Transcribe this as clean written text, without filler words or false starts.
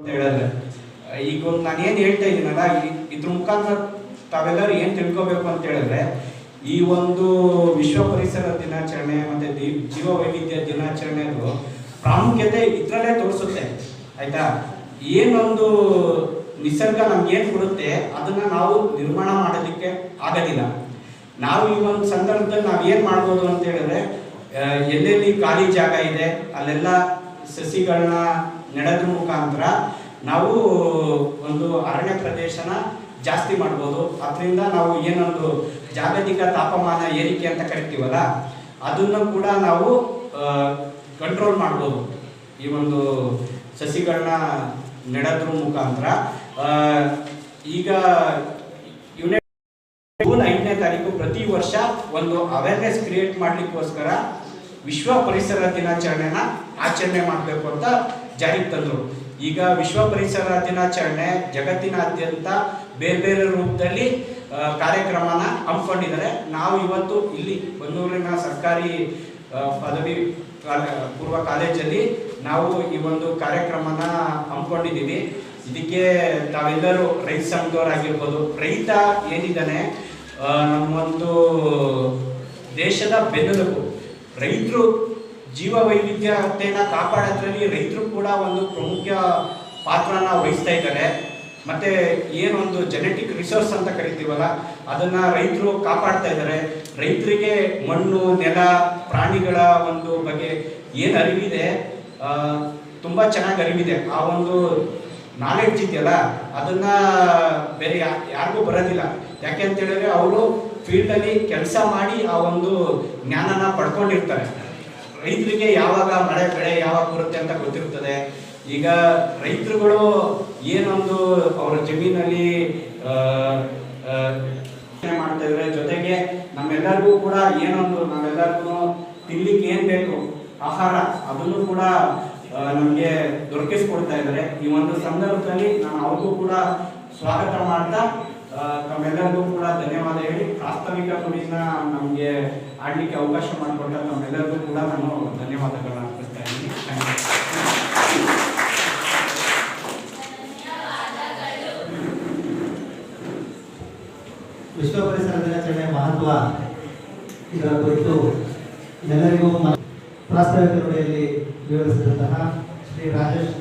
ಅಂತ ಹೇಳಿದ್ರೆ ಈಗ ಒಂದು ನಾನು ಏನು ಹೇಳ್ತಾ ಇದ್ದೀನಲ್ಲ ಇದ್ರ ಮುಖಾಂತರ ತಾವೆಲ್ಲರೂ ಏನು ತಿಳ್ಕೋಬೇಕು ಅಂತ ಹೇಳಿದ್ರೆ ಈ ಒಂದು ವಿಶ್ವ ಪರಿಸರ ದಿನಾಚರಣೆ ಮತ್ತೆ ಜೀವ ವೈವಿಧ್ಯ ದಿನಾಚರಣೆದು ಪ್ರಾಮುಖ್ಯತೆ ಇದರಲ್ಲೇ ತೋರಿಸುತ್ತೆ ಆಯ್ತಾ. ಏನೊಂದು ನಿಸರ್ಗ ನಮ್ಗೆ ಏನು ಕೊಡುತ್ತೆ ಅದನ್ನ ನಾವು ನಿರ್ಮಾಣ ಮಾಡೋದಕ್ಕೆ ಆಗೋದಿಲ್ಲ. ನಾವು ಈ ಒಂದು ಸಂದರ್ಭದಲ್ಲಿ ನಾವು ಏನು ಮಾಡ್ಬೋದು ಅಂತ ಹೇಳಿದ್ರೆ ಎಲ್ಲೆಲ್ಲಿ ಖಾಲಿ ಜಾಗ ಇದೆ ಅಲ್ಲೆಲ್ಲ ಸಸಿಗಳನ್ನ ನೆಡೋದ್ರ ಮುಖಾಂತರ ನಾವು ಒಂದು ಅರಣ್ಯ ಪ್ರದೇಶನ ಜಾಸ್ತಿ ಮಾಡ್ಬೋದು. ಅದರಿಂದ ನಾವು ಏನೊಂದು ಜಾಗತಿಕ ತಾಪಮಾನ ಏರಿಕೆ ಅಂತ ಕರಿತೀವಲ್ಲ ಅದನ್ನು ಕೂಡ ನಾವು ಕಂಟ್ರೋಲ್ ಮಾಡ್ಬೋದು ಈ ಒಂದು ಸಸಿಗಳನ್ನ ನೆಡೋದ್ರ ಮುಖಾಂತರ. ಈಗ ಜೂನ್ 5ನೇ ತಾರೀಕು ಪ್ರತಿ ವರ್ಷ ಒಂದು ಅವೇರ್ನೆಸ್ ಕ್ರಿಯೇಟ್ ಮಾಡ್ಲಿಕ್ಕೋಸ್ಕರ ವಿಶ್ವ ಪರಿಸರ ದಿನಾಚರಣೆನ ಆಚರಣೆ ಮಾಡಬೇಕು ಅಂತ ಜಾರಿಗೆ ತಂದರು. ಈಗ ವಿಶ್ವ ಪರಿಸರ ದಿನಾಚರಣೆ ಜಗತ್ತಿನಾದ್ಯಂತ ಬೇರೆ ಬೇರೆ ರೂಪದಲ್ಲಿ ಕಾರ್ಯಕ್ರಮನ ಹಮ್ಮಿಕೊಂಡಿದ್ದಾರೆ. ನಾವು ಇವತ್ತು ಇಲ್ಲಿ ಬನ್ನೂರಿನ ಸರ್ಕಾರಿ ಪದವಿ ಪೂರ್ವ ಕಾಲೇಜಲ್ಲಿ ನಾವು ಈ ಒಂದು ಕಾರ್ಯಕ್ರಮನ ಹಮ್ಮಿಕೊಂಡಿದ್ದೀವಿ. ಇದಕ್ಕೆ ತಾವೆಲ್ಲರೂ ರೈತ ಸಂಘದವರಾಗಿರ್ಬೋದು. ರೈತ ಏನಿದ್ದಾನೆ ನಮ್ಮೊಂದು ದೇಶದ ಬೆನ್ನೆಲುಬು. ರೈತರು ಜೀವ ವೈವಿಧ್ಯತೆಯನ್ನು ಕಾಪಾಡೋದ್ರಲ್ಲಿ ರೈತರು ಕೂಡ ಒಂದು ಪ್ರಮುಖ ಪಾತ್ರನ ವಹಿಸ್ತಾ ಇದ್ದಾರೆ. ಮತ್ತು ಏನೊಂದು ಜೆನೆಟಿಕ್ ರಿಸೋರ್ಸ್ ಅಂತ ಕರಿತೀವಲ್ಲ ಅದನ್ನು ರೈತರು ಕಾಪಾಡ್ತಾ ಇದ್ದಾರೆ. ರೈತರಿಗೆ ಮಣ್ಣು, ನೆಲ, ಪ್ರಾಣಿಗಳ ಒಂದು ಬಗ್ಗೆ ಏನು ಅರಿವಿದೆ ತುಂಬ ಚೆನ್ನಾಗಿ ಅರಿವಿದೆ. ಆ ಒಂದು ನಾಲೆಡ್ಜ್ ಇದೆಯಲ್ಲ ಅದನ್ನು ಬೇರೆ ಯಾರಿಗೂ ಬರೋದಿಲ್ಲ. ಯಾಕೆ ಅಂತ ಹೇಳಿದ್ರೆ ಅವರು ಫೀಲ್ಡಲ್ಲಿ ಕೆಲಸ ಮಾಡಿ ಆ ಒಂದು ಜ್ಞಾನನ ಪಡ್ಕೊಂಡಿರ್ತಾರೆ. ರೈತರಿಗೆ ಯಾವಾಗ ಮಳೆ ಬೆಳೆ ಯಾವಾಗ ಬರುತ್ತೆ ಅಂತ ಗೊತ್ತಿರ್ತದೆ. ಈಗ ರೈತರುಗಳು ಏನೊಂದು ಅವರ ಜಮೀನಲ್ಲಿ ಮಾಡ್ತಾ ಇದ್ದಾರೆ, ಜೊತೆಗೆ ನಮ್ಮೆಲ್ಲರಿಗೂ ಕೂಡ ಏನೊಂದು ನಾವೆಲ್ಲರಿಗೂ ತಿನ್ಲಿಕ್ಕೆ ಏನು ಬೇಕು ಆಹಾರ ಅದನ್ನು ಕೂಡ ನಮಗೆ ದೊರಕಿಸ್ಕೊಡ್ತಾ ಇದ್ದಾರೆ. ಈ ಒಂದು ಸಂದರ್ಭದಲ್ಲಿ ನಾನು ಅವ್ರಿಗೂ ಕೂಡ ಸ್ವಾಗತ ಮಾಡ್ತಾ ತಮ್ಮೆಲ್ಲರಿಗೂ ಕೂಡ ಧನ್ಯವಾದ ಹೇಳಿ ಪ್ರಾಸ್ತಾವಿಕ ನುಡಿನ ನಮಗೆ ಆಡಲಿಕ್ಕೆ ಅವಕಾಶ ಮಾಡಿಕೊಟ್ಟ ತಮ್ಮೆಲ್ಲರಿಗೂ ಕೂಡ ನಾನು ಧನ್ಯವಾದಗಳನ್ನ ಅರ್ಪಿಸ್ತಾ ಇದ್ದೀನಿ. ವಿಶ್ವ ಪರಿಸರ ದಿನಾಚರಣೆಯ ಮಹತ್ವ ಇದರ ಕುರಿತು ಎಲ್ಲರಿಗೂ ಪ್ರಾಸ್ತಾವಿಕ ನುಡಿಯಲ್ಲಿ ವಿವರಿಸಿದಂತಹ ಶ್ರೀ ರಾಜೇಶ್